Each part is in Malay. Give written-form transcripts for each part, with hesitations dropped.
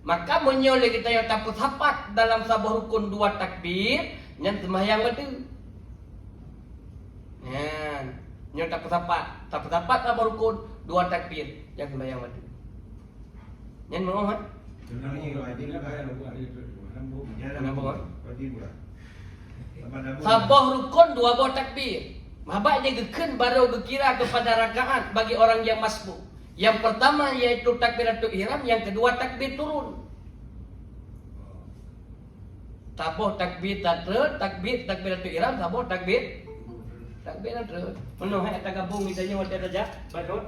Maka menyoleh kita yang taput hapat dalam sabah rukun 2 takbir yang sembahyang betul. Yang taput hapat sabah rukun 2 takbir yang sembahyang betul. Yang mau kan? Sabah rukun 2 buah takbir. Mahabak dia geken baru berkira kepada rakaat bagi orang yang masbuk. Yang pertama yaitu takbiratul ihram, yang kedua takbir turun. Taboh takbir takbiratul ihram, taboh takbir terus. Penuh tak gabung misalnya waktu raja badut.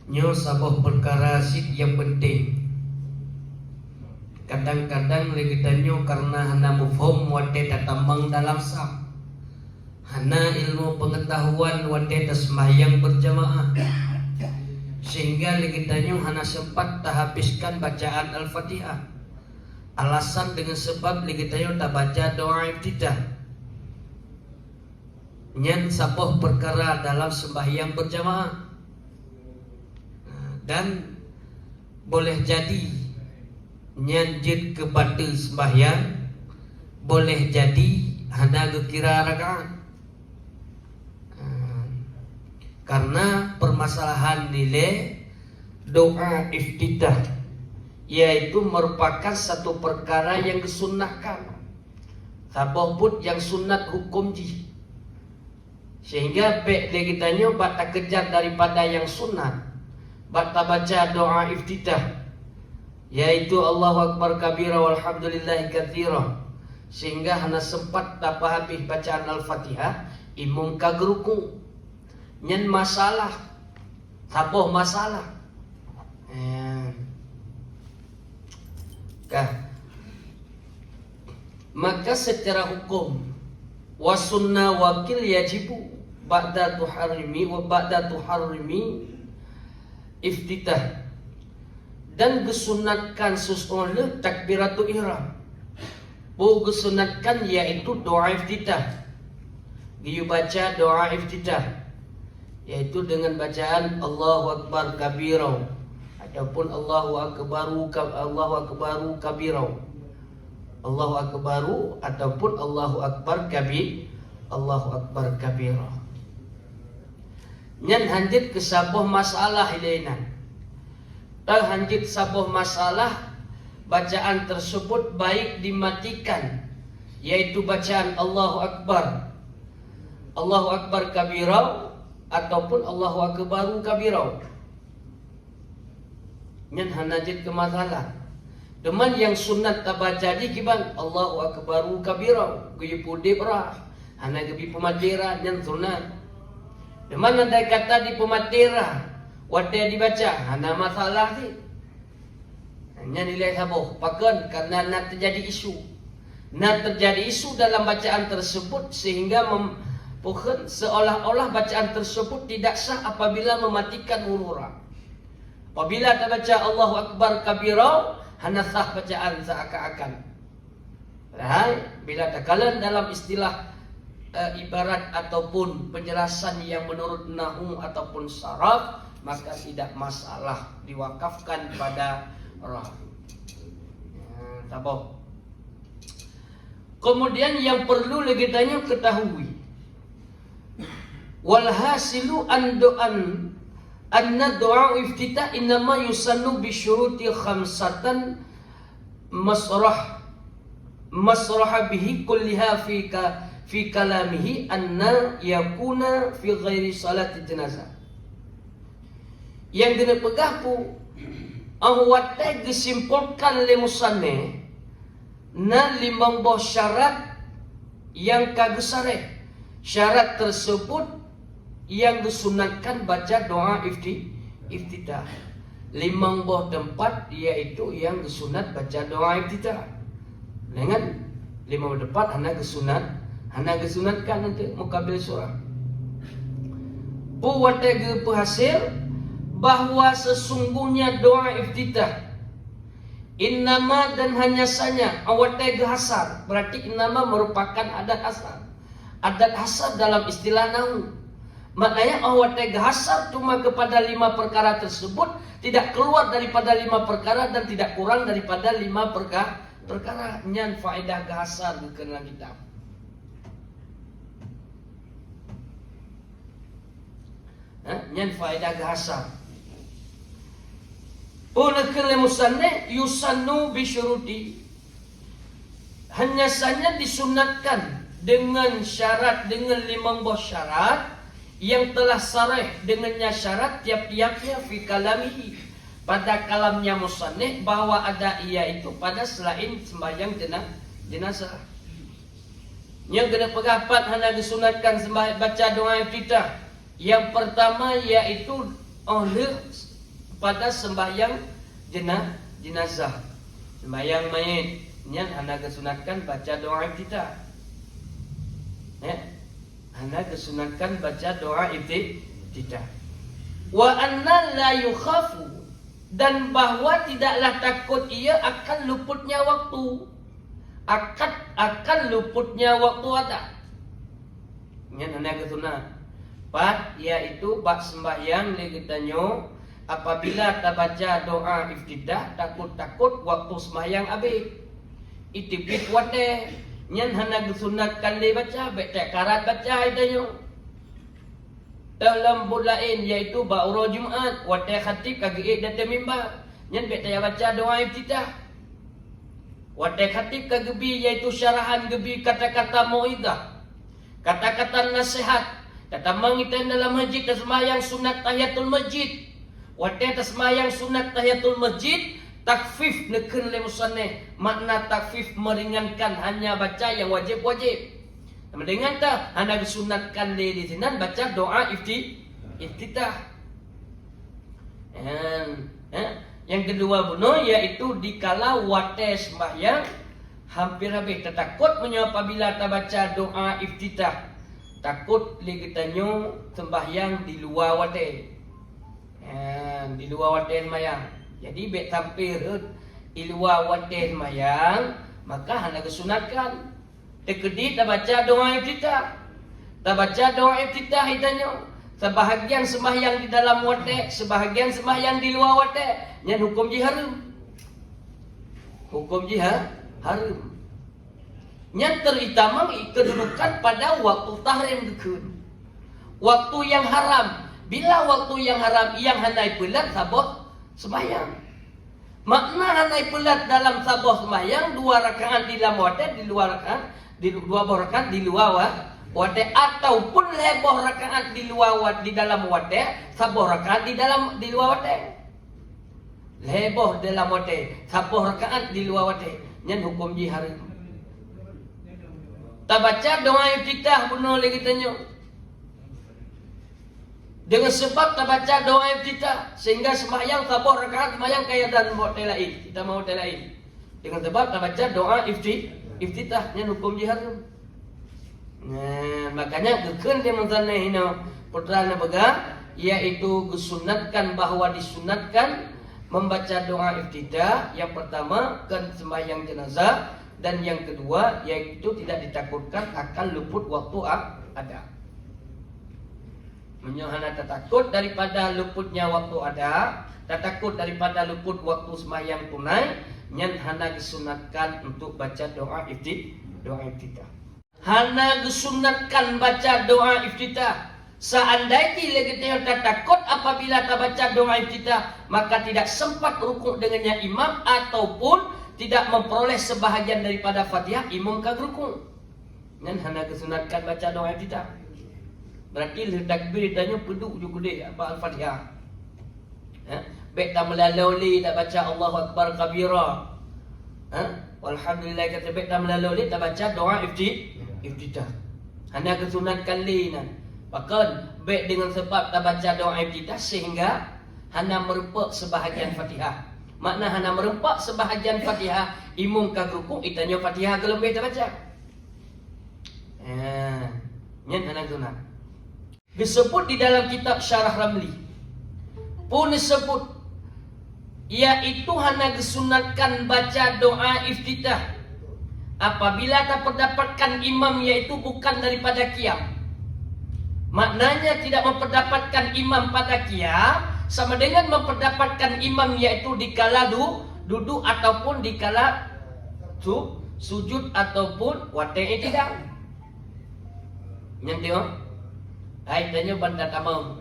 Nyo sabah perkara sid yang penting. Kadang-kadang legitanyo karena hana mufhum wate tatambang dalam saf. Hana ilmu pengetahuan wate sembahyang berjamaah. Sehingga legitanyo hana sempat habiskan bacaan Al-Fatihah. Alasan dengan sebab legitanyo tak baca doa iftitah. Nyan sabah perkara dalam sembahyang berjamaah. Dan boleh jadi nyanjit kepada sembahyang, boleh jadi hanya kira rakaat. Karena permasalahan nilai doa iftitah, yaitu merupakan satu perkara yang disunnahkan. Sabah pun yang sunat hukum ji. Sehingga kita nyoba tak kejar daripada yang sunat. Baca doa iftitah, yaitu Allahu Akbar kabira walhamdulillahi katsira, sehingga hana sempat tak habis bacaan Al-Fatihah imam kagruku. Nyen masalah saboh masalah maka secara hukum wasunnah wakil yajibu ba'da tuharrimi wa ba'da tuharrimi iftitah, dan disunatkan sesuatu takbiratul ihram. Disunatkan yaitu doa iftitah. Dia baca doa iftitah yaitu dengan bacaan Allahu Akbar kabira ataupun Allahu Akbaru kabira. Allahu Akbaru ataupun Allahu Akbar kabira. Nyan hanjit ke sabuh masalah ilainan. Hanjit sabuh masalah bacaan tersebut baik dimatikan, yaitu bacaan Allahu Akbar kabira ataupun Allahu Akbaru kabira. Nyan hanjit ke masalah. Deman yang sunat tabaca di kiban Allahu Akbaru kabira, guyu pude berah. Hana gebi pematera nyan sunat. Di mana ada kata di pematera wadah dibaca, hana masalah ni. Hanya nilai sabuh, pakan karena nak terjadi isu. Nak terjadi isu dalam bacaan tersebut sehingga seolah-olah bacaan tersebut tidak sah apabila mematikan huruf. Apabila tak baca Allahu Akbar kabira, hana sah bacaan seakan-akan. Bila tak kalan dalam istilah ibarat ataupun penjelasan yang menurut nahwu ataupun saraf, maka tidak masalah diwakafkan pada rawi. Sabar. Kemudian yang perlu lagi tanya ketahui, walhasilu anna doa iftitah innama yusannu bisyuruti khamsatan masrah bihi kulliha fi kalamihi anna yakuna fi ghairi salati jenazah. Yang kena pegah pu ahwate disimpulkan le musanneh na 5 buah syarat yang kagesare. Syarat tersebut yang disunatkan baca doa iftitah. 5 buah tempat yaitu yang disunat baca doa iftitah. Dengan 5 buah tempat hana disunatkan nanti mukabil surah. Buat hasil bahwa sesungguhnya doa iftitah Innama dan hanya saja awate hasar. Berarti innama merupakan adat hasar. Adat hasar dalam istilah nahu. Maknanya awate hasar cuma kepada 5 perkara tersebut, tidak keluar daripada 5 perkara dan tidak kurang daripada 5 perkara. Nyan faedah hasar kekenal kitab. Nyan faedah hasar. Oleh musannif yusannu bisyuruti, hanya saja disunatkan dengan syarat, dengan 5 buah syarat yang telah sarih dengannya syarat tiap-tiapnya fi kalamihi, pada kalamnya musannif, bahwa ada ia itu pada selain sembahyang jenazah. Yang kena pendapat hanya disunatkan baca doa iftitah. Yang pertama yaitu oleh pada sembahyang jenazah, sembahyang mayit, yang hanya kesunatkan baca doa iftitah. Hanya kesunatkan baca doa iftitah. Wa anna la yukhafu, dan bahwa tidaklah takut ia akan luputnya waktu. Akan luputnya waktu ada. Yang hanya kesunat. Pat yaitu bak sembahyang legitanyo, apabila tak baca doa iftitah, takut waktu sembahyang habis. Itipit wate, nyan hana disunatkan le baca, tak karat baca itanyo. Dalam bulain yaitu ba'ura Jumaat, wate khatib kagik datang mimbar, nyan tak baca doa iftitah. Wate khatib kagebi yaitu syarahan gebi kata-kata mau'idah, kata-kata nasihat. Tatamang kita dalam masjid sembahyang sunat tahiyatul masjid. Wate sembahyang sunat tahiyatul masjid, takfif neken le musannif. Makna takfif meringankan, hanya baca yang wajib-wajib. Mendingan tak hanya disunatkan di sini baca doa iftitah. Yang kedua bunuh yaitu dikala wate sembahyang hampir habis, takut apabila tak baca doa iftitah. Takut ligitanyo sembahyang di luar wate. Di luar wate sembahyang. Jadi bet tampil di luar wate sembahyang, maka hanya kesunatkan. Tekedi tak baca doa iftitah. Tak baca doa iftitah itanyo. Sebahagian sembahyang di dalam wate, sebahagian sembahyang di luar wate. Yang hukum jiharum. Hukum jiharum. Yang teritamang kedudukan pada waktu tahrim gekun. Waktu yang haram. Bila waktu yang haram yang hanai pelat saboh sembahyang. Makna hanai pelat dalam saboh sembahyang 2 rakaat di dalam wate, di luar rakaat, di 2 rakaat di luar wate, ataupun leboh rakaat di luar wate, di dalam wate, saboh rakaat di luar wate. Leboh dalam wate, saboh rakaat di luar wate. Yang hukum jiharim. Tak baca doa iftitah bunuh lagi tanya. Dengan sebab tak baca doa iftitah, sehingga sembahyang saboh rakaat sembahyang kaya dan hotel lain. Kita mau hotel lain. Dengan sebab tak baca doa iftitah, yang hukum jiharum. Makanya keken dia mentana hina putrana bega, yaitu disunatkan, bahwa disunatkan membaca doa iftitah. Yang pertama kan sembahyang jenazah. Dan yang kedua yaitu tidak ditakutkan akan luput waktu ada. Menyahana takut daripada luputnya waktu ada, takut daripada luput waktu sembahyang tunai, nyan hana disunatkan untuk baca doa iftitah. Hana disunatkan baca doa iftitah. Seandainya kita takut apabila tak baca doa iftitah, maka tidak sempat rukuk dengannya imam, ataupun tidak memperoleh sebahagian daripada Fatihah, imam kagak rukuk. Dan hanya kesunatkan baca doa iftitah. Berarti takbir ditanya peduk juga dia apa Al-Fatihah. Baik tak melalui tak baca Allahu Akbar kabira. Walhamdulillah kata baik tak melalui tak baca doa iftitah. Hanya kesunatkan linan. Bahkan baik dengan sebab tak baca doa iftitah sehingga hanya merupak sebahagian Fatihah. Makna hana merempak sebahagian Fatihah, imam kagak rukuk, itanya Fatihah ke lebih tak baca. Nyan hana guna. Disebut di dalam kitab Syarah Ramli. Pun disebut Iaitu hana disunatkan baca doa iftitah apabila tak mendapatkan imam, yaitu bukan daripada qiyam. Maknanya tidak memperdapatkan imam pada qiyam sama dengan memperdapatkan imam, yaitu dikala duduk ataupun dikala sujud ataupun watai tidak. Yang tengok, hai tanya banda tamam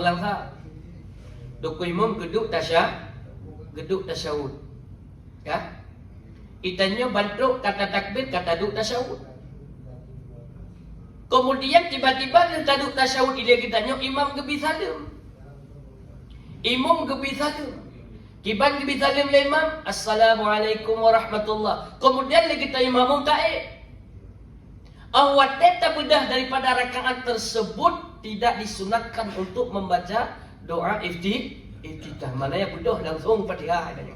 langsa. Duk imam geduk tasyahud. Ya? Itanya bantu kata takbir, kata duk tasyahud. Kemudian tiba-tiba dia taduk tasyahud, dia kitanya imam gebi salim. Imam gebi salim. Kiban gebi salim le imam, assalamualaikum warahmatullah. Kemudian lagi kita imam taib. Awat tak bedah daripada rakaat tersebut tidak disunatkan untuk membaca doa iftitah. Mana yang bedah langsung Fatihah katanya.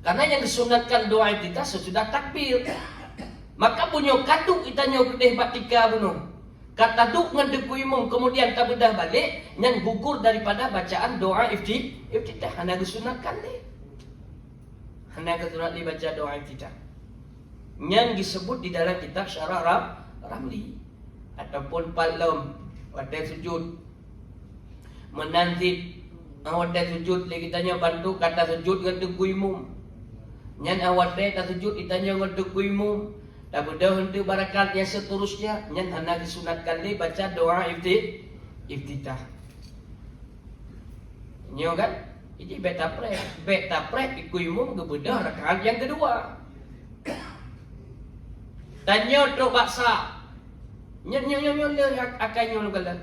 Karena yang disunatkan doa iftitah sesudah takbir. Maka punya kaduk itanya kedeh batika bunuh. Kata duk ngandeku imam kemudian tak bedah balik yang gugur daripada bacaan doa iftitah. Hana disunatkan deh. Hana kesunat dibaca doa iftitah. Yang disebut di dalam kitab Syarah Ramli ataupun Palam wadai sujud menanzid wadai sujud lagi tanya bantu kata sujud ngandeku imam. Yang wadai tak sujud itanya ngandeku imam. Tak bedah untuk barakat yang seterusnya yang hana disunatkan li baca doa iftitah. Nyo kan? Ini beta prek ikut imam ke bedah rakaat yang kedua. Tanya tok baksa. Nyo akan nyo galan.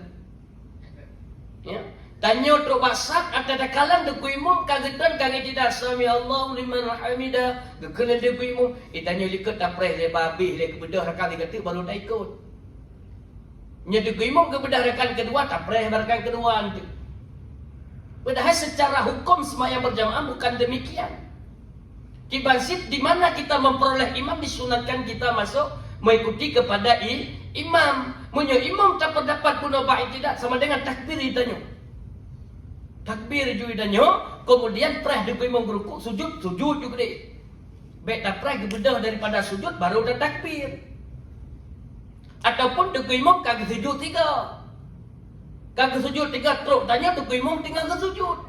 Ya. Tanya tok baksa ada kalang de kuimum kagetan kage tidak sami Allah liman hamidah gekena de kuimum itanya liket tapreh le babi le kebedah rakan ketiga baru dah ikut. Nya de kuimum kebedah rakan kedua tapreh rakan kedua nanti. Padahal secara hukum sembahyang berjamaah bukan demikian. Kibasit di mana kita memperoleh imam disunatkan kita masuk mengikuti kepada imam. Munyo imam tak terdapat pun baik tidak sama dengan takbir itanya. Takbir juga danyo, kemudian preh di imam berukuk, sujud juga deh. Baik tak preh bedah daripada sujud baru dah takbir. Ataupun di imam kagak sujud tiga. Kagak sujud tiga teruk tanya di imam tinggal ke sujud.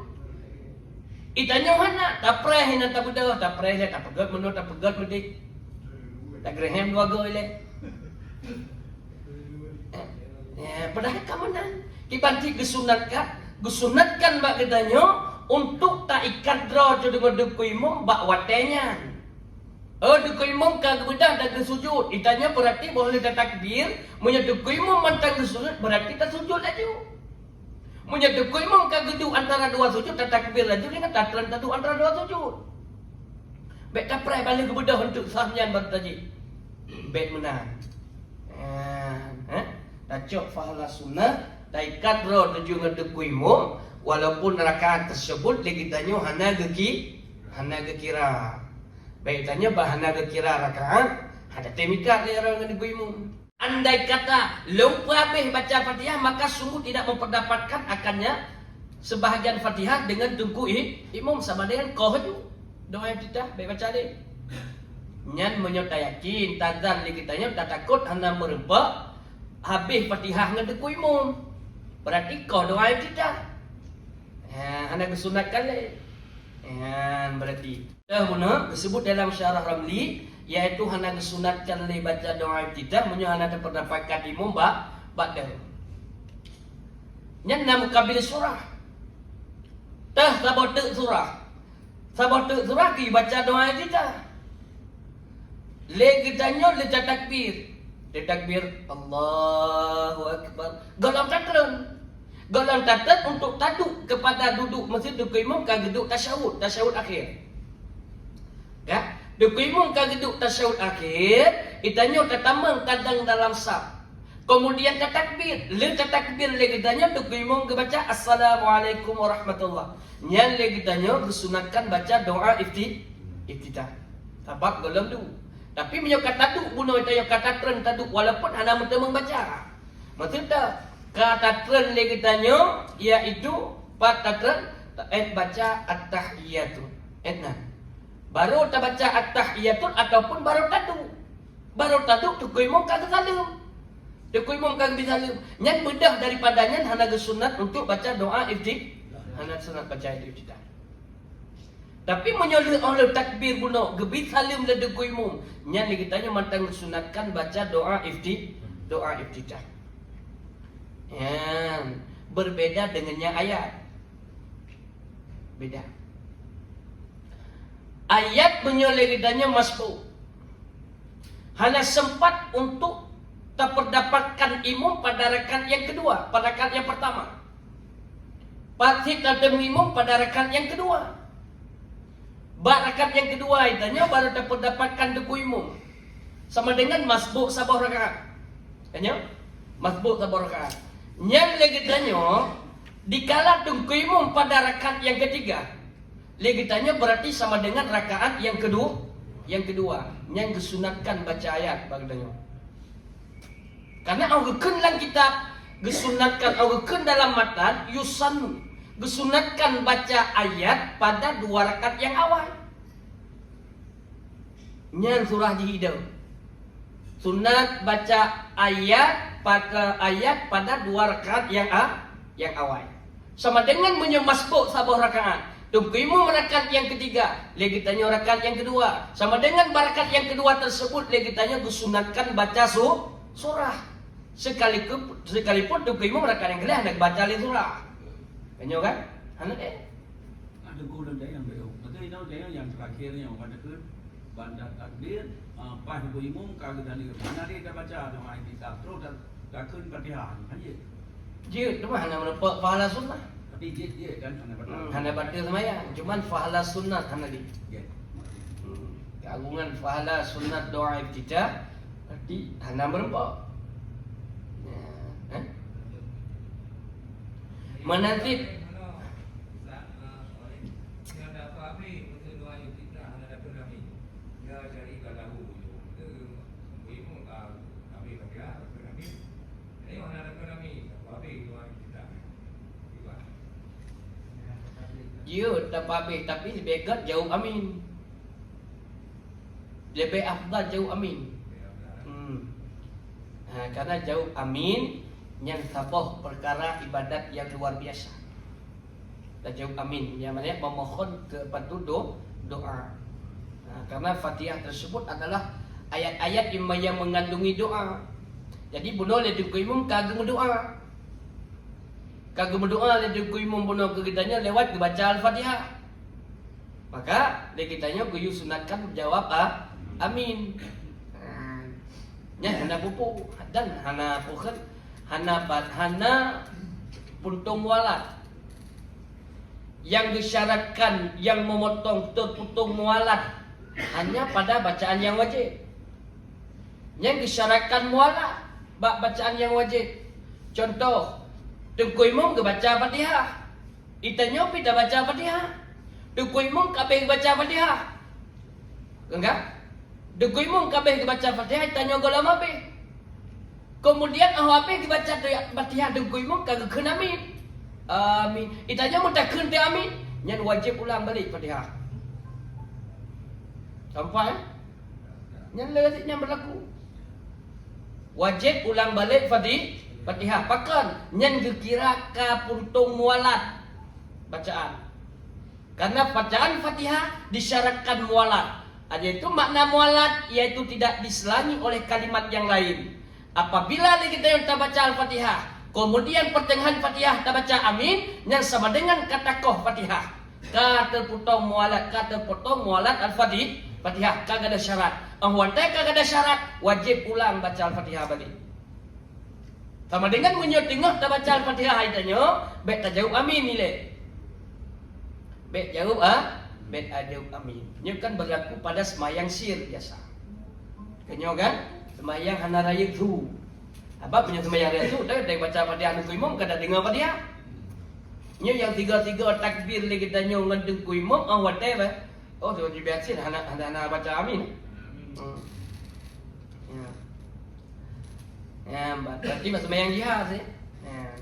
Itanya mana? Tak preh hina tak bedah, tak preh tak pegat menurut tak pegat medik. Tak grehem dua go ile. Padahal kamanan kibanti gesunatkan bak katanya untuk tak ikat draw dengan duku imam bak watenya. Duku imam kagak bedah dah ke sujud. Itanya berarti boleh dah takbir, munya duku imam mantang ke sujud berarti tak sujud lagi. Munya duku imam kagak duduk antara dua sujud tak takbir lagi dengan tak duduk antara dua sujud. Baik tak pernah balik ke bedah untuk sahnya bertaji. Baik menang. Tak cok fahala sunnah taikat ro tujuh ngedeku imam walaupun rakaat tersebut legitanya hana gekira. Baik tanya bahana gekira rakaat ada temikat dia orang ngedeku imam. Andai kata lupa habis baca Fatihah maka sungguh tidak memperdapatkan akannya sebahagian Fatihah dengan tungku imam sama dengan kohju doa kita baik baca deh. Nyan menyota yakin tadzan likitanya tak takut hana merempak habis Fatihah ngedeku imam. Berarti kau doa kita. Hana kesunatkan le. Berarti dah guna disebut dalam Syarah Ramli yaitu hana kesunatkan le baca doa kita munya hana terdapatkan imam ba'da. Nyan nama kabil surah. Tah sabotek surah. Sabotek surah ki baca doa kita. Le kitanya le takbir. Le takbir Allahu Akbar. Galam tatran untuk taduk kepada duduk masjid duduk imam ka duduk tasyahud akhir. Ya, duduk imam ka duduk tasyahud akhir, itanya tatamang kadang dalam saf. Kemudian takbir, le takbir le kitanya duduk imam ke baca assalamualaikum warahmatullah. Nyan le kitanya disunatkan baca doa iftitah. Sebab galam tu. Tapi menyokat taduk bunuh itu yang kata tren taduk walaupun anda mesti membaca. Maksudnya kata tren le kitanya iaitu pat tren baca at-tahiyatun. Nah. Baru ta baca at-tahiyatun ataupun baru tadu. Baru tadu tukui mum kagak salim. Tukui mum kagak salim. Nyan bedah daripadanya hana sunat untuk baca doa iftitah. Hana sunat baca iftitah. Tapi menyoleh oleh takbir buno gebit salim le tukui mum. Nyan kitanya mantang sunatkan baca doa iftitah. Berbeda dengannya ayat. Beda. Ayat menyolehkannya masbu. Hanya sempat untuk terdapatkan imam pada rakaat yang kedua, pada rakaat yang pertama. Pasti tertemu imam pada rakaat yang kedua. Rakaat yang kedua itanya baru terdapatkan duku imam. Sama dengan masbu sabah rakaat. Tanya? Masbu sabah rakaat. Yang lagi tanya, dikala duku imam pada rakaat yang ketiga. Legitanya berarti sama dengan rakaat yang kedua yang disunatkan baca ayat bagdanya. Karena augeun lang kitab disunatkan augeun dalam matan yusan disunatkan baca ayat pada 2 rakaat yang awal. Nyan surah dihidau. Sunat baca ayat pada 2 rakaat yang awal. Sama dengan menyemasbuk sabah rakaat. Tukimu rakaat yang ketiga, legitanya rakaat yang kedua. Sama dengan rakaat yang kedua tersebut, legitanya disunatkan baca surah. Sekalipun tukimu rakaat yang kedua hendak baca surah. Kenyo kan? Anak Ada guru dan yang beliau. Betul itu yang terakhir yang pada ke bandar takbir, pas imam kagak tadi mana dia dah baca doa iftitah terus dah kun Fatihah. Hanya. Dia tu mana menepak pahala sunnah. Tapi dia kan hana baca semayang, cuman pahala sunnah hana di. Ya. Keagungan pahala sunnat doa iftitah berarti hana merempak. Menanti dia tak habis tapi lebih dekat jauh amin. Lebih afdal jauh amin. Karena jauh amin yang sabah perkara ibadat yang luar biasa. Dan jauh amin yang mana memohon kepada doa. Karena Fatihah tersebut adalah ayat-ayat yang mengandungi doa. Jadi bunuh le imam kagak berdoa. Kagak berdoa le imam bunuh kitanya lewat baca Al-Fatihah. Maka le kitanya guyu sunatkan jawab amin. Nya hana pupu dan hana pukul hana puntung walat yang disyaratkan yang memotong terputung mualat hanya pada bacaan yang wajib. Yang disyaratkan mualat bacaan yang wajib. Contoh, Tengku imam ke baca Fatihah. Itanya pita baca Fatihah. Tengku imam kabeh baca Fatihah. Enggak? Tengku imam kabeh baca Fatihah itanya golam ape. Kemudian ape baca Fatihah tengku imam kagak kena amin. Amin. Itanya mun tak kena amin, nyan wajib ulang balik Fatihah. Sampai? Nyan lagi berlaku. Wajib ulang balik Fatihah. Pakan nyan dikira ka puntung mualat bacaan. Karena bacaan Fatihah disyaratkan mualat. Ada itu makna mualat yaitu tidak diselangi oleh kalimat yang lain. Apabila kita yang tak baca Al-Fatihah, kemudian pertengahan Fatihah tak baca amin, yang sama dengan kata koh Fatihah. Kata potong mualat Al-Fatihah kagak ada syarat. Ahwantai kagak ada syarat, wajib ulang baca Al-Fatihah balik. Sama dengan menyetengah tak baca Al-Fatihah itanya, baik tak jauh amin nilai. Baik jauh baik jauh amin. Ini kan berlaku pada semayang sir biasa. Kenyo kan? Semayang hana raya tu. Apa punya semayang raya tu? Dah baca Fatihah nu imam kada dengar Fatihah. Nya yang tiga-tiga takbir lagi tanya ngadeng ku imam awate ba. Oh tu biasa hana baca amin. Ya, berarti masa semayang jihad sih.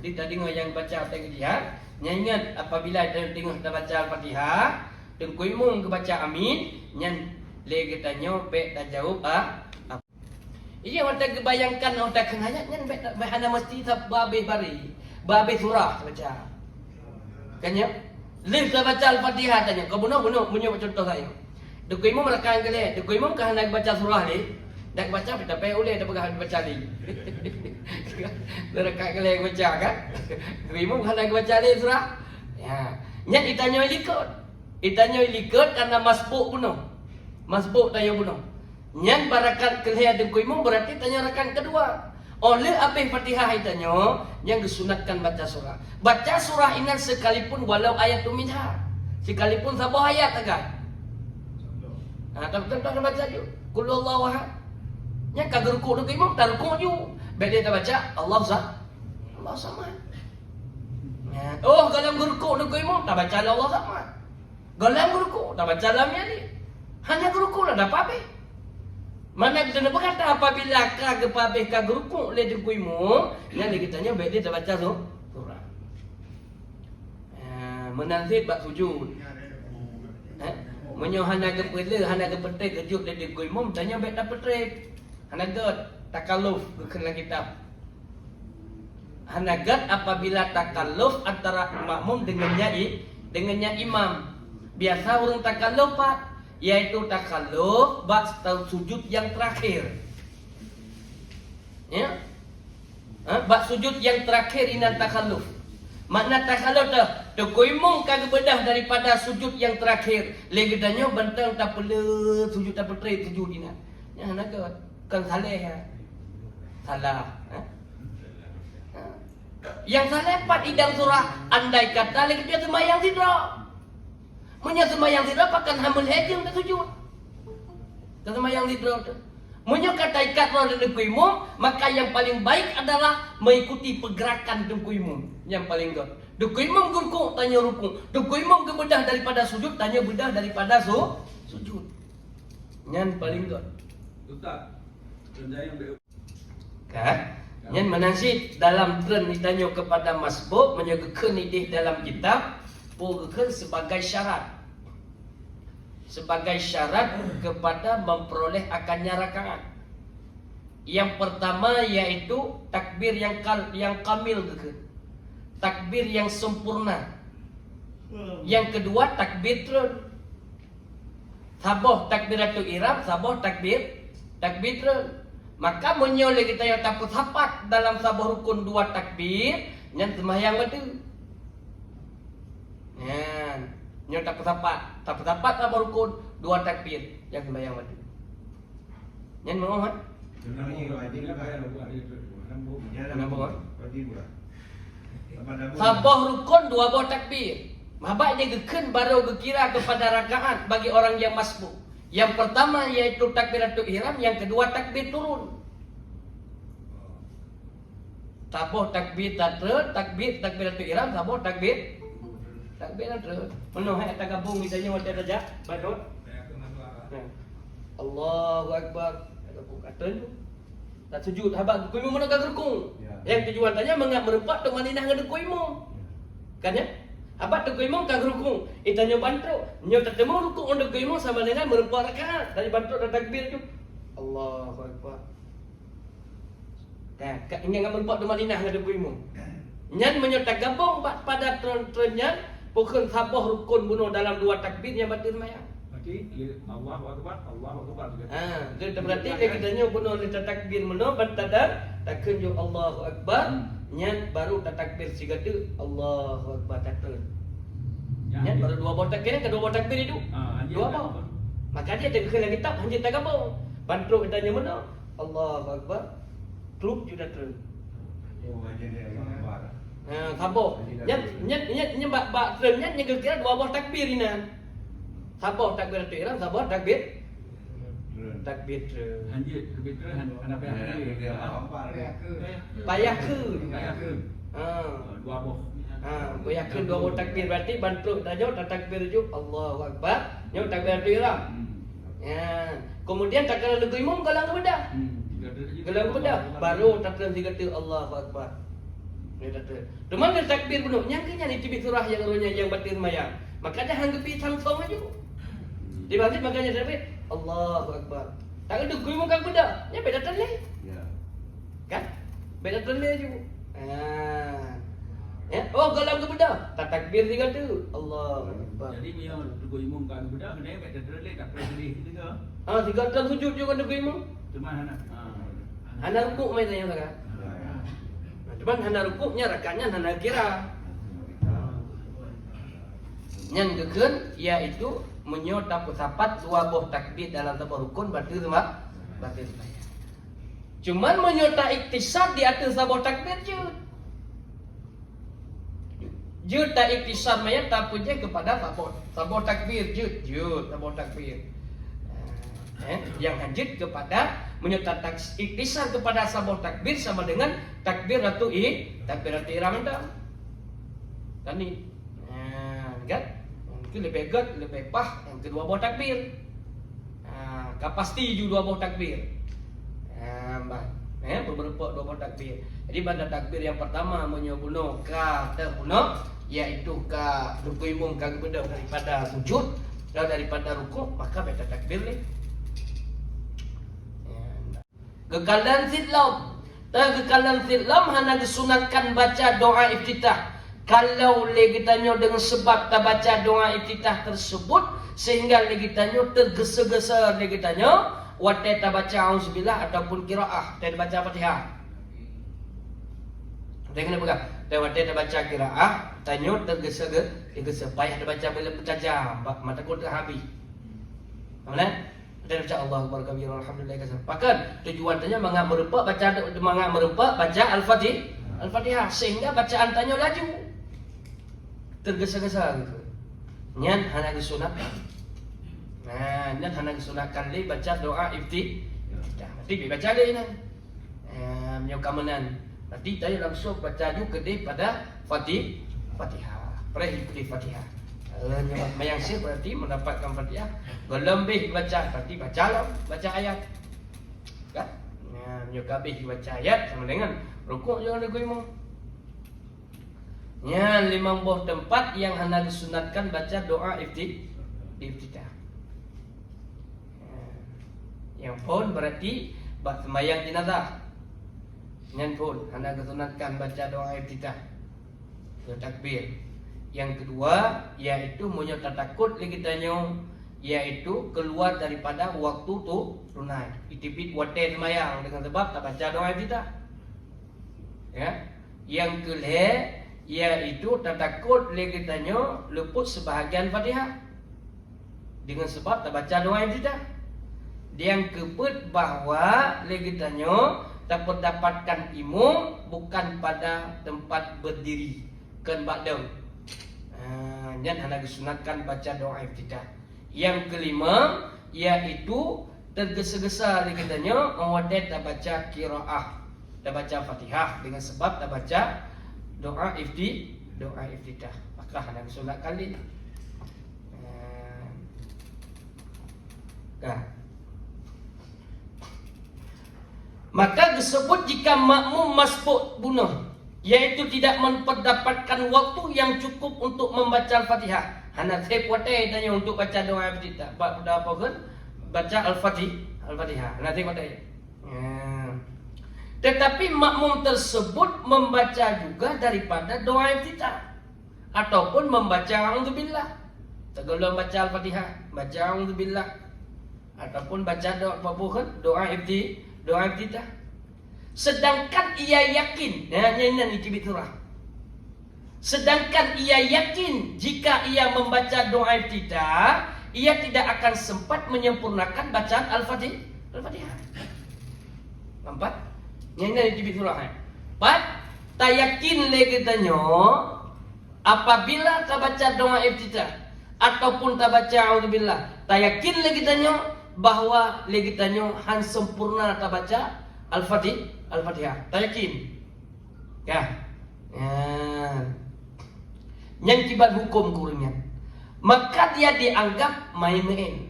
Dia tadi yang baca tentang jihad, Ingat apabila tengok kita baca Al-Fatihah, dengkui mung ke baca amin, nyan le kita nyo be tak jawab iya orang tak bayangkan orang tak kenayat nyan be ana mesti tak babe bari. Babe surah baca. Kan ya? Le kita baca Al-Fatihah tanya, kau bunuh punya contoh saya. Dengkui mung merakan ke le, dengkui mung kan nak baca surah le. Dak baca kita pe oleh dak pegang baca li. Dekat kele baca kan. Dengkui kan nak baca le surah. Ya, nyan ditanya ikut. Ditanya ikut karena masbuk bunuh. Masbuk tanya bunuh. Nyan barakat kelihatan dengkui mung berarti tanya rakan kedua. Oleh apa Fatihah itanya yang disunatkan baca surah. Baca surah ini sekalipun walau ayat minha. Sekalipun sabah ayat agak. Tapi baca je. Qul huwallahu ahad. Nya kagak ruku dengkui mung tak ruku ju. Bila kita baca Allah samad. Ya. Oh, kalau ruku dengkui mung tak baca Allah samad. Galam ruku tak baca lamnya ni. Hanya ruku lah dapat apa? Mana kita nak berkata apabila kagak pabe kagak ruku le dengkuimu, yang kita baik dia baca surah. Menanzid bab sujud. Menyo hana ke pele, hana ke petek kejut le dengkuimu, tanya baik dapat petek. Hana gad takalluf kena kitab. Hana gad apabila takalluf antara makmum dengannya imam. Biasa orang takalluf Pak, yaitu takalluf bak sujud yang terakhir. Ya? Bak sujud yang terakhir ini takalluf. Makna takalluf tu koimong kagak bedah daripada sujud yang terakhir. Legedanya bentang tak perlu sujud tak perlu sujud ini. Ya nak kan salah ya. Salah. Yang salah pat idang surah andai kata lagi dia sembahyang tidak. Munya sembahyang tidak pakan hamil hajim tak sujud. Tak sembahyang tidak tu. Munya kata ikat roh dengkuimu, maka yang paling baik adalah mengikuti pergerakan dengkuimu. Yang paling good. Dengkuimu ruku, tanya ruku. Dengkuimu kebedah daripada sujud, tanya bedah daripada sujud. Yang paling good. Ustaz, kerja yang kan? Yang menansid dalam tren ditanya kepada masbuk, menyebutkan idih dalam kitab. Bukan sebagai syarat kepada memperoleh akannya rakaat. Yang pertama yaitu takbir yang kamil, takbir yang sempurna. Yang kedua takbir terus. Sabah takbiratul ihram, sabah takbir terus. Maka menyoleh kita yang takut sapat dalam sabah rukun dua takbir yang sembahyang betul. Nyo tak sapat apa rukun dua takbir yang sembahyang mati. Nyen mau kan? Sabah rukun dua buah takbir. Mabak dia geken baru gekira kepada rakaat bagi orang yang masbuk. Yang pertama yaitu takbiratul ihram, yang kedua takbir turun. Sabah takbir takbiratul ihram, sabah takbir terus. Penuh tak gabung misalnya waktu saja. Badut. Allahu akbar. Gabung kata tak sujud habaq kuimu mana kagak rukun. Yang tujuan tanya mengap merempat tok maninah ngade kuimu. Kan ya? Abad tok kuimu kagak rukun. Itanya bantu. Nyo tetemu rukun untuk kuimu sama dengan merempat rakaat. Dari bantu dan takbir tu. Allahu akbar. Dah, ini ngam merempat tok maninah ngade kuimu. Nyan menyotak gabung pada tren-trennya. Bukan sabah rukun bunuh dalam dua takbir yang batin maya. Berarti Allahu Akbar. Dia berarti dia kitanya bunuh dia takbir bunuh bertadar takkan jo Allahu Akbar. Nyan baru takbir sigatu Allahu Akbar takkan. Nyan baru dua buah takbir kan dua buah takbir itu. Dua buah. Maka dia tegak lagi kitab hanya tak gabung. Bantu kitanya bunuh Allahu Akbar. Klub juga terus. Oh, jadi Akbar. Sabah. Nya bak trennya nya kira dua buah takbir ini. Sabah takbir ihram, sabah takbir Hanjit takbir hana payah ke. Dua buah. Payah ke dua buah takbir berarti bantu tajo takbir ju Allahu Akbar, nya takbir ihram. Ya. Kemudian takkan ada imam galang kebedah. Galang kebedah baru takbir 3 Allahu Akbar. Dia kata, "Teman dia takbir penuh, nyangkanya ni tibit surah yang rohnya yang batin mayang." Maka dia hanggepi tang-tong aja. Di balik makanya takbir, Allahu Akbar. Tak ada kuih muka beda. Nya beda tele. Ya. Kan? Beda tele aja. Ya, oh kalau ke beda, tak takbir juga tu. Allahu Akbar. Jadi dia tukar imam kan beda kena baca terlek tak boleh juga. Tiga kali sujud juga nak imam. Cuma anak. Hana rukuk mai tanya sekarang. Cuman hana rukuknya rakatnya hana kira. Yang kekeun yaitu menyota sapat dua buah takbir dalam sebuah rukun batil semua. Batil sembahyang. Cuman menyota iktisad di atas sebuah takbir je. Je tak iktisad maya tak punya kepada sebuah takbir je sebuah takbir. Yang lanjut kepada menyerta iktisar kepada sebuah takbir sama dengan takbiratul ihram dah. Kan ni. Kan? Itu lebih gad, lebih pah yang kedua buah takbir. Pasti juga dua buah takbir. Beberapa dua buah takbir. Jadi pada takbir yang pertama menyobuno ka terbuno iaitu ka rukun ka kepada daripada sujud dan daripada rukuk maka baca takbir ni. Kekalan sidlam. Kekalan sidlam hanya disunatkan baca doa iftitah. Kalau lagi tanya dengan sebab tak baca doa iftitah tersebut sehingga lagi tanya tergesa-gesa lagi tanya watai tak baca auzubillah ataupun qiraah dan baca Fatihah. Tengok pegang. Dan watai tak baca qiraah tanya tergesa-gesa payah tak baca bila bertajam mata kau terhabis. Mana? Dan baca Allah Akbar kabira alhamdulillah kasar. Bahkan tujuan tanya mangap merempak baca Al-Fatihah sehingga bacaan tanya laju. Tergesa-gesa gitu. Nyan hana disunatkan. Nyan hana disunatkan li baca doa iftitah. Nanti baca le nan. Menyokamanan. Nanti tanya langsung baca juga pada Fatihah. Perih Fatihah. Yang sih berarti mendapatkan Fatihah. Berlebih baca berarti baca ayat. Kan? Menyukabih baca ayat sama dengan rukuk jangan rukuk imam. Ya, 5 buah tempat yang hendak disunatkan baca doa iftitah. Yang pun berarti sembahyang jenazah. Yang pun hendak disunatkan baca doa iftitah. Takbir. Yang kedua yaitu menyerta takut lagi tanya yaitu keluar daripada waktu tu tunai. Itibit waten sembahyang dengan sebab tak baca doa iftitah. Ya. Yang kelima yaitu takut lagi tanya luput sebahagian Fatihah dengan sebab tak baca doa iftitah. Yang keempat bahawa lagi tanya dapat dapatkan imam bukan pada tempat berdiri kan ba'da. Dan hendak disunatkan baca doa iftitah. Yang kelima yaitu tergesa-gesa lagi tanya wadah tak baca qiraah, tak baca Fatihah dengan sebab tak baca doa iftitah. Maka hendak disunatkan ni. Maka disebut jika makmum masbuk bunuh yaitu tidak mendapatkan waktu yang cukup untuk membaca Al-Fatihah. Hana saya puatai tanya untuk baca doa iftitah. Pada apa kan? Baca Al-Fatihah. Hana saya puatai. Tetapi makmum tersebut membaca juga daripada doa iftitah ataupun membaca a'udzubillah. Sebelum baca Al-Fatihah, baca a'udzubillah ataupun baca doa iftitah. Sedangkan ia yakin, ini cibit surah. Sedangkan ia yakin jika ia membaca doa iftitah, ia tidak akan sempat menyempurnakan bacaan Al-Fatihah. Nampak? Ini cibit surah. Tak yakin lagi tanya apabila tak baca doa iftitah ataupun tak baca a'udzubillah. Tak yakin lagi tanya bahawa lagi tanya han sempurna tak baca Al-Fatihah. Tak yakin. Ya. Yang kibat hukum kurangnya. Maka dia dianggap main-main.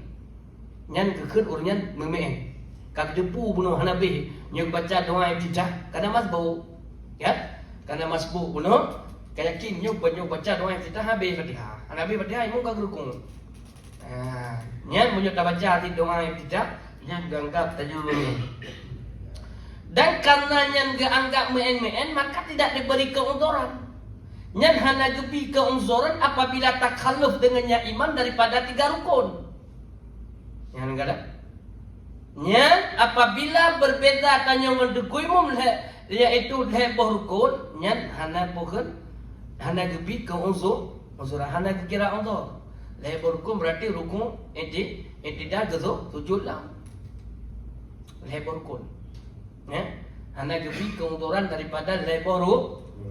Yang kekeun urangnya main-main. Kak depu bunuh Hanabi yang baca doa iftitah kada mas bau. Ya. Karena masbuk puno, kayakin nyo baca doa iftitah habis Fatihah. Habis Fatihah imam ka rukun. Nya munyo ta baca ti doa iftitah, nya ganggap tanya. Dan karena nyan anggap meen-meen maka tidak diberi keunzuran. Nyan hana gebi keunzuran apabila takhalluf dengannya imam daripada 3 rukun. Yang enggak ada. Nyan apabila berbeza tanya mendukui imam yaitu boh rukun, nyan hana bukan hana gebi keunzuran hana kira unzur. Boh rukun berarti rukun dah gezo sujud lah. Boh rukun. Ya, hana gebi keunduran daripada lebor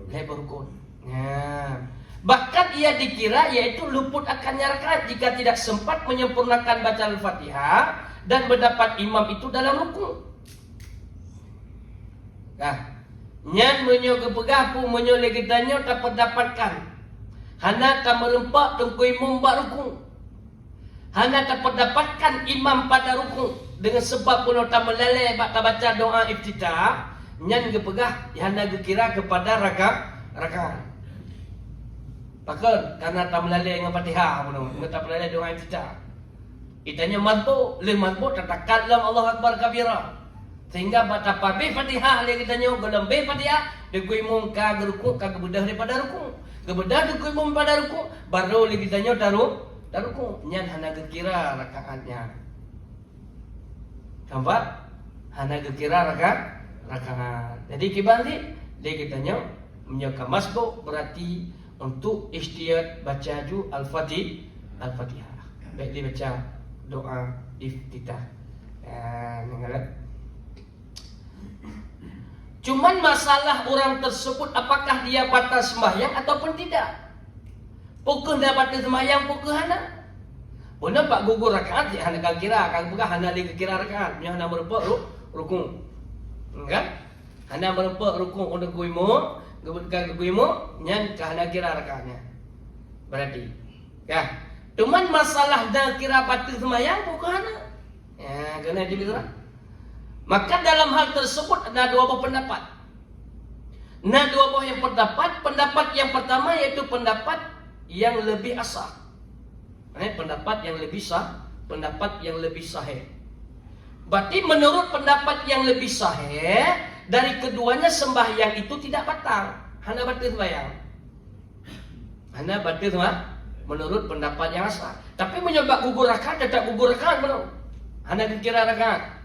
rukun. Ya. Bahkan ia dikira yaitu luput akan rakaat jika tidak sempat menyempurnakan bacaan Al-Fatihah dan mendapat imam itu dalam rukun. Nah, nyan menyo kepegapu menyo legitanyo tak pendapatkan. Hana tak merempak tengku imam bak rukun. Hana tak pendapatkan imam pada rukun. Dengan sebab pun tak melalai tak baca doa iftitah, nyan gepegah hana kira kepada rakaat. Pakon karena tak melalai dengan Fatihah pun tak melalai doa iftitah. Itanya mampu, le mampu tatakat dalam Allah Akbar kabira. Sehingga baca pabe Fatihah le kitanya golem be Fatihah degui mung ka ruku ka gebedah daripada ruku. Gebedah degui mung pada ruku baru le kitanya taruh ruku. Nyan hana kira rakaatnya. Nampak? Hana kira rakaat. Jadi kibali dia kitanya menyokap masbuk berarti untuk ihtiyat baca ju Al-Fatihah. Baik dibaca doa iftitah. Mengalat. Cuman masalah orang tersebut apakah dia batal sembahyang ataupun tidak. Pukul dah batal sembahyang pukul hana. Puna pak gugur rakaat dia hana kira kan bukan hana lagi kira rakaat nya hana merempak rukun. Kan? Hana merempak rukun untuk guimu, guimu nya hana kira rakaatnya. Berarti. Ya. Cuman masalah dah kira batal sembahyang bukan hana. Ya, kena dibira. Maka dalam hal tersebut ada 2 buah pendapat. Nah, 2 buah yang pendapat yang pertama yaitu pendapat yang lebih asah. Pendapat yang lebih pendapat yang lebih sahih. Berarti menurut pendapat yang lebih sahih, dari keduanya sembahyang itu tidak batal. Hana batal sembahyang. Hana batal menurut pendapat yang sah. Tapi menyebab gugur rakaat tetap gugur rakaat belum. Hana dikira rakaat.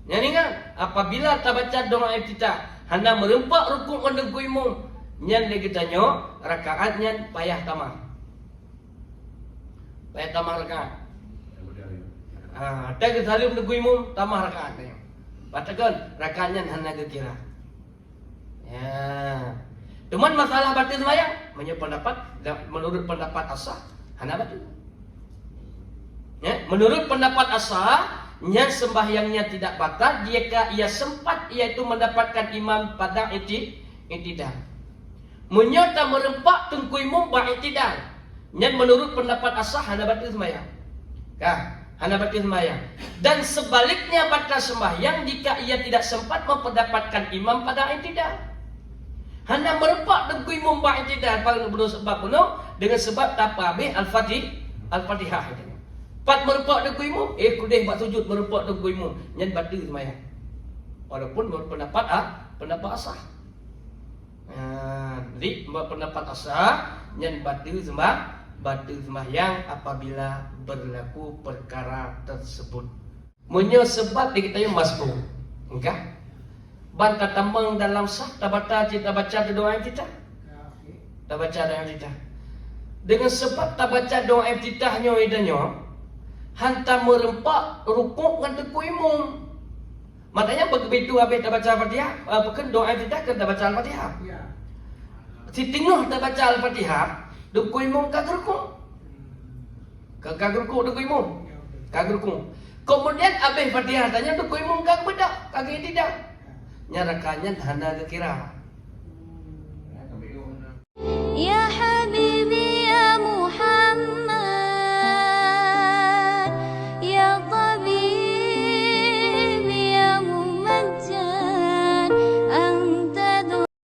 Yang kan? Apabila tak baca doa iftitah, hana merempak rukun untuk imam, nyan lagi tanya rakaatnya payah tamah. Payah tamah rakaat. Ada kesalim untuk imam tamah rakaatnya. Bacakan rakaatnya hana kira. Ya. Cuman masalah batal sembahyang, menurut pendapat asah, hana batal. Ya, menurut pendapat asah, nya sembahyangnya tidak batal jika ia sempat iaitu mendapatkan imam pada i'tidal. Menyata merempak tengku imam ba'itidal. Nya menurut pendapat asah hana batal sembahyang. Hana batal sembahyang. Dan sebaliknya batal sembahyang jika ia tidak sempat mendapatkan imam pada i'tidal. Hana merempak tengku imam ba'itidal pada sebab penuh dengan sebab tak habis Al-Fatihah itu. Pat merempak dengku imam, kudih buat sujud merempak dengku imam, nyan batal sembahyang. Walaupun menurut pendapat asah. Jadi pendapat asah nyan batal sembahyang apabila berlaku perkara tersebut. Munyo sebab dikatakan masbuk. Enggak? Bantah tambang dalam sah tak baca doa iftitah. Tak baca doa iftitah. Dengan sebab tak baca doa iftitahnya idanya hantar merempak rukuk dengan teku imam. Maknanya begitu habis dah baca Al-Fatihah, bukan doa iftitah kan dah baca Al-Fatihah. Ya. Si tengah dah baca Al-Fatihah, teku imam kagak rukuk. Kagak rukuk teku imam. Kagak rukuk. Kemudian habis Fatihah tanya teku imam kagak bedak, kagak tidak. Nyarakannya hana kira.